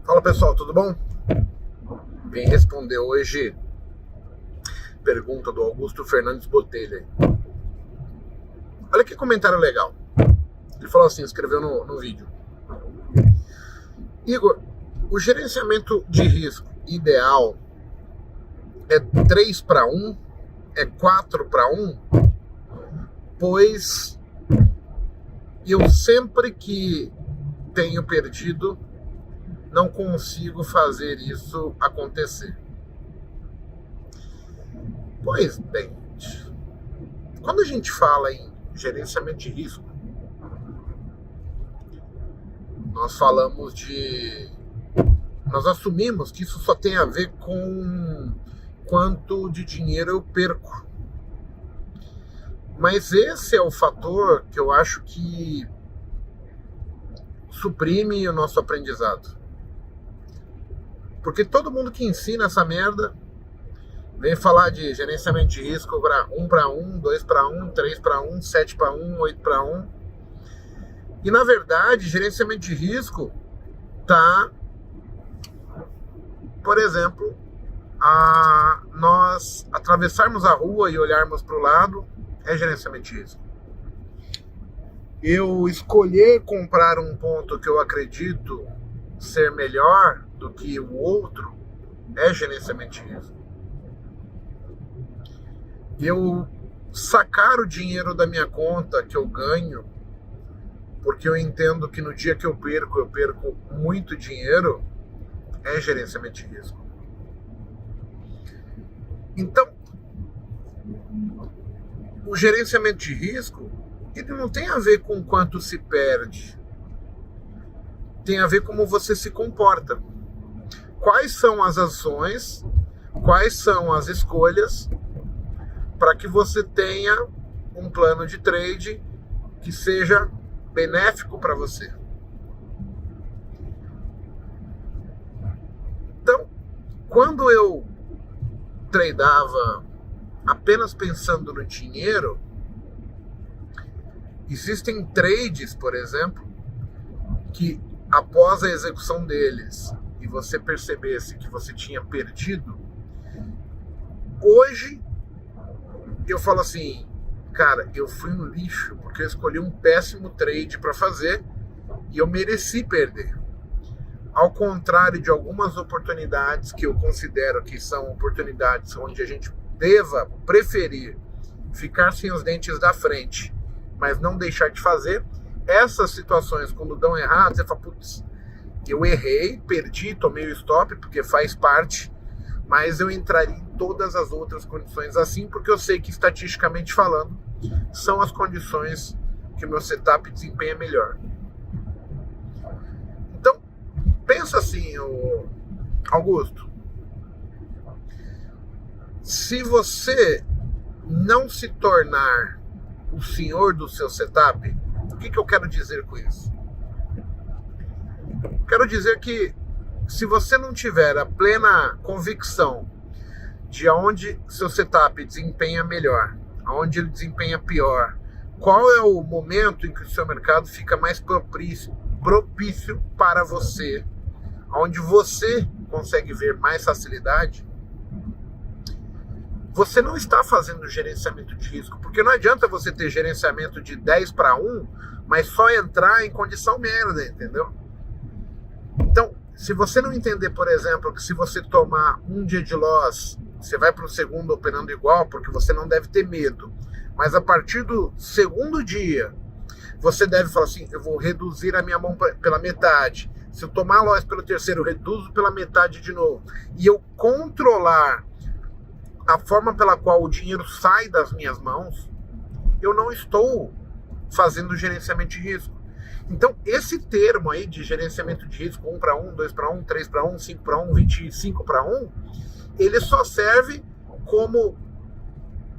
Fala pessoal, tudo bom? Vim responder hoje pergunta do Augusto Fernandes Botelho. Olha que comentário legal. Ele falou assim, escreveu no vídeo. Igor, o gerenciamento de risco ideal é 3-1? É 4-1? Pois eu sempre que tenho perdido, não consigo fazer isso acontecer. Pois bem, quando a gente fala em gerenciamento de risco, nós assumimos que isso só tem a ver com quanto de dinheiro eu perco. Mas esse é o fator que eu acho que suprime o nosso aprendizado. Porque todo mundo que ensina essa merda vem falar de gerenciamento de risco para 1-1, 2-1, 3-1, 7-1, 8-1. E na verdade, gerenciamento de risco tá, por exemplo, nós atravessarmos a rua e olharmos para o lado é gerenciamento de risco. Eu escolher comprar um ponto que eu acredito ser melhor do que o outro é gerenciamento de risco. Eu sacar o dinheiro da minha conta que eu ganho, porque eu entendo que no dia que eu perco muito dinheiro, é gerenciamento de risco. Então, o gerenciamento de risco, ele não tem a ver com quanto se perde. Tem a ver como você se comporta. Quais são as ações, quais são as escolhas para que você tenha um plano de trade que seja benéfico para você. Então, quando eu tradeava apenas pensando no dinheiro, existem trades, por exemplo, que após a execução deles e você percebesse que você tinha perdido, hoje eu falo assim, cara, eu fui um lixo porque eu escolhi um péssimo trade para fazer e eu mereci perder. Ao contrário de algumas oportunidades que eu considero que são oportunidades onde a gente deva preferir ficar sem os dentes da frente, mas não deixar de fazer, essas situações quando dão errado, você fala, putz, eu errei, perdi, tomei o stop, porque faz parte, mas eu entraria em todas as outras condições assim, porque eu sei que estatisticamente falando, são as condições que o meu setup desempenha melhor. Então, pensa assim, Augusto, se você não se tornar o senhor do seu setup, o que eu quero dizer com isso? Quero dizer que se você não tiver a plena convicção de onde seu setup desempenha melhor, onde ele desempenha pior, qual é o momento em que o seu mercado fica mais propício para você, onde você consegue ver mais facilidade, você não está fazendo gerenciamento de risco, porque não adianta você ter gerenciamento de 10-1, mas só entrar em condição merda, entendeu? Então, se você não entender, por exemplo, que se você tomar um dia de loss, você vai para o segundo operando igual, porque você não deve ter medo, mas a partir do segundo dia, você deve falar assim, eu vou reduzir a minha mão pela metade. Se eu tomar loss pelo terceiro, eu reduzo pela metade de novo. E eu controlar a forma pela qual o dinheiro sai das minhas mãos, eu não estou fazendo gerenciamento de risco. Então, esse termo aí de gerenciamento de risco, 1-1, 2-1, 3-1, 5-1, 25-1, ele só serve como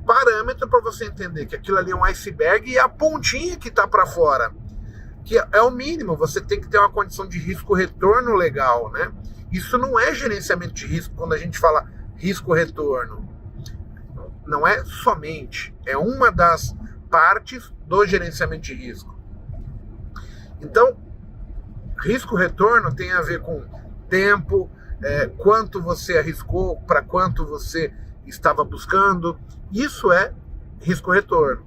parâmetro para você entender que aquilo ali é um iceberg e a pontinha que está para fora, que é o mínimo, você tem que ter uma condição de risco-retorno legal, né? Isso não é gerenciamento de risco quando a gente fala risco-retorno. Não é somente, é uma das partes do gerenciamento de risco. Então, risco-retorno tem a ver com tempo, quanto você arriscou, para quanto você estava buscando. Isso é risco-retorno.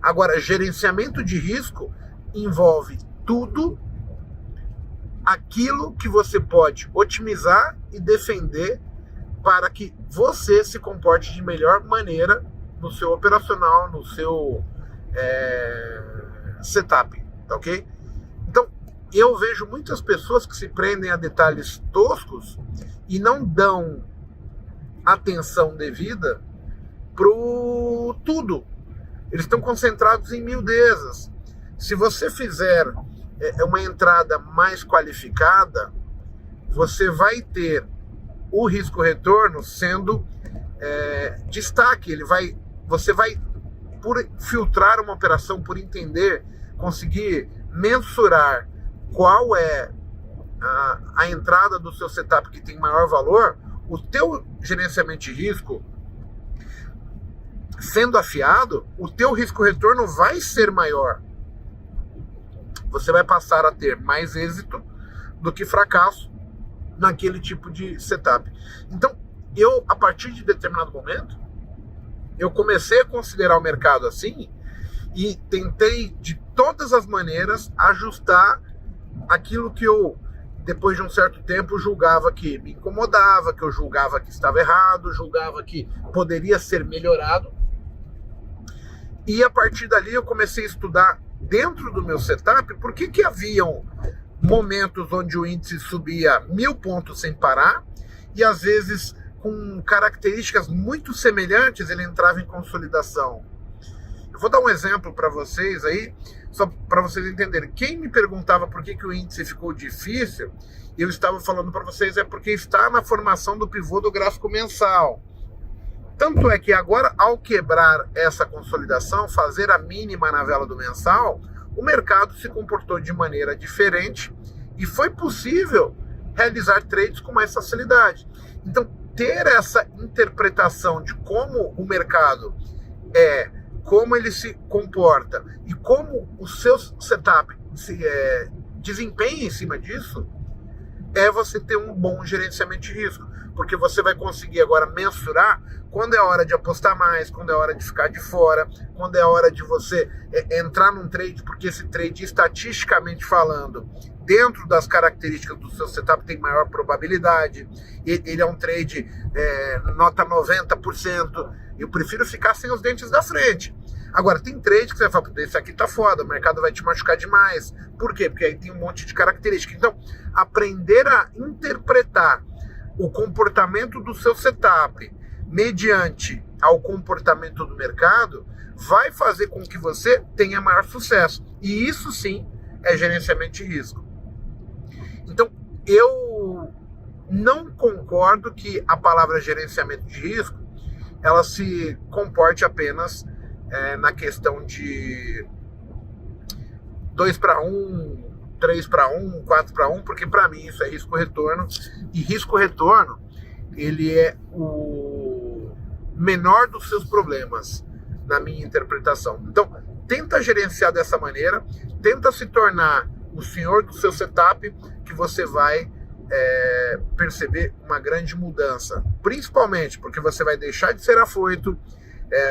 Agora, gerenciamento de risco envolve tudo aquilo que você pode otimizar e defender para que você se comporte de melhor maneira no seu operacional, no seu setup, tá ok? Então, eu vejo muitas pessoas que se prendem a detalhes toscos e não dão atenção devida pro tudo. Eles estão concentrados em miudezas. Se você fizer uma entrada mais qualificada, você vai ter o risco-retorno sendo destaque. Você vai, por filtrar uma operação, por entender, conseguir mensurar qual é a entrada do seu setup que tem maior valor, o teu gerenciamento de risco sendo afiado, o teu risco-retorno vai ser maior. Você vai passar a ter mais êxito do que fracasso naquele tipo de setup. Então, a partir de determinado momento, eu comecei a considerar o mercado assim e tentei, de todas as maneiras, ajustar aquilo que eu, depois de um certo tempo, julgava que me incomodava, que eu julgava que estava errado, julgava que poderia ser melhorado. E a partir dali eu comecei a estudar dentro do meu setup por que haviam momentos onde o índice subia 1000 pontos sem parar e às vezes com características muito semelhantes ele entrava em consolidação. Eu vou dar um exemplo para vocês aí, só para vocês entenderem. Quem me perguntava por que o índice ficou difícil, eu estava falando para vocês, é porque está na formação do pivô do gráfico mensal. Tanto é que agora, ao quebrar essa consolidação, fazer a mínima na vela do mensal, o mercado se comportou de maneira diferente e foi possível realizar trades com mais facilidade. Então, ter essa interpretação de como o mercado como ele se comporta e como o seu setup se desempenha em cima disso, é você ter um bom gerenciamento de risco, porque você vai conseguir agora mensurar quando é hora de apostar mais, quando é hora de ficar de fora, quando é hora de você entrar num trade, porque esse trade, estatisticamente falando, dentro das características do seu setup, tem maior probabilidade. Ele é um trade nota 90%. Eu prefiro ficar sem os dentes da frente. Agora, tem trade que você vai falar, esse aqui tá foda, o mercado vai te machucar demais. Por quê? Porque aí tem um monte de características. Então, aprender a interpretar o comportamento do seu setup mediante ao comportamento do mercado vai fazer com que você tenha maior sucesso. E isso sim é gerenciamento de risco. Então, eu não concordo que a palavra gerenciamento de risco ela se comporte apenas na questão de 2-1, 3-1, 4-1, porque para mim isso é risco-retorno, e risco-retorno ele é o menor dos seus problemas, na minha interpretação. Então, tenta gerenciar dessa maneira, tenta se tornar o senhor do seu setup, que você vai perceber uma grande mudança, principalmente porque você vai deixar de ser afoito,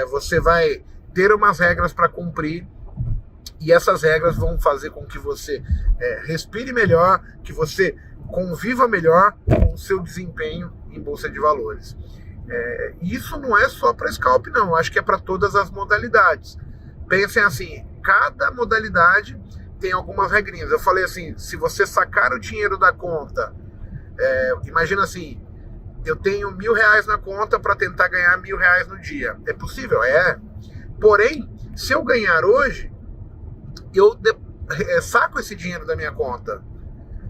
você vai ter umas regras para cumprir, e essas regras vão fazer com que você respire melhor, que você conviva melhor com o seu desempenho em bolsa de valores. Isso não é só para scalp, não. Acho que é para todas as modalidades. Pensem assim, cada modalidade tem algumas regrinhas. Eu falei assim, se você sacar o dinheiro da conta, imagina assim, eu tenho R$1.000 na conta para tentar ganhar R$1.000 no dia. É possível? Porém, se eu ganhar hoje, eu saco esse dinheiro da minha conta.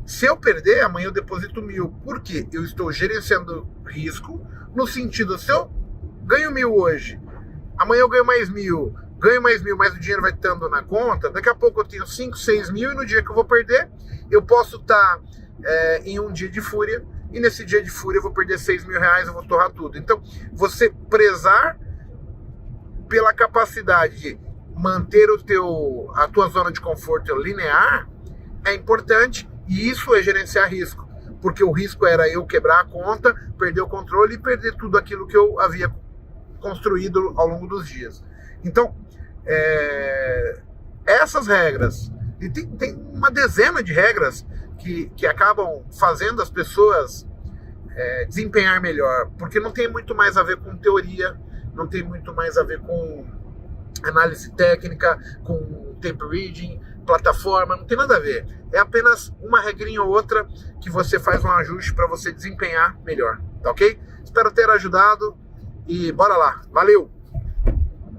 Se eu perder, amanhã eu deposito 1.000. Por quê? Eu estou gerenciando risco, no sentido, se eu ganho 1.000 hoje, amanhã eu ganho mais 1.000, mas o dinheiro vai estando na conta, daqui a pouco eu tenho 5, 6 mil, e no dia que eu vou perder, eu posso estar em um dia de fúria, e nesse dia de fúria eu vou perder R$6.000, eu vou torrar tudo. Então, você prezar pela capacidade de manter a tua zona de conforto linear é importante, e isso é gerenciar risco. porque o risco era eu quebrar a conta, perder o controle e perder tudo aquilo que eu havia construído ao longo dos dias. Então, essas regras, e tem uma dezena de regras que acabam fazendo as pessoas desempenhar melhor, porque não tem muito mais a ver com teoria, não tem muito mais a ver com análise técnica, com tape reading, plataforma, não tem nada a ver. É apenas uma regrinha ou outra que você faz um ajuste para você desempenhar melhor, tá ok? Espero ter ajudado e bora lá. Valeu!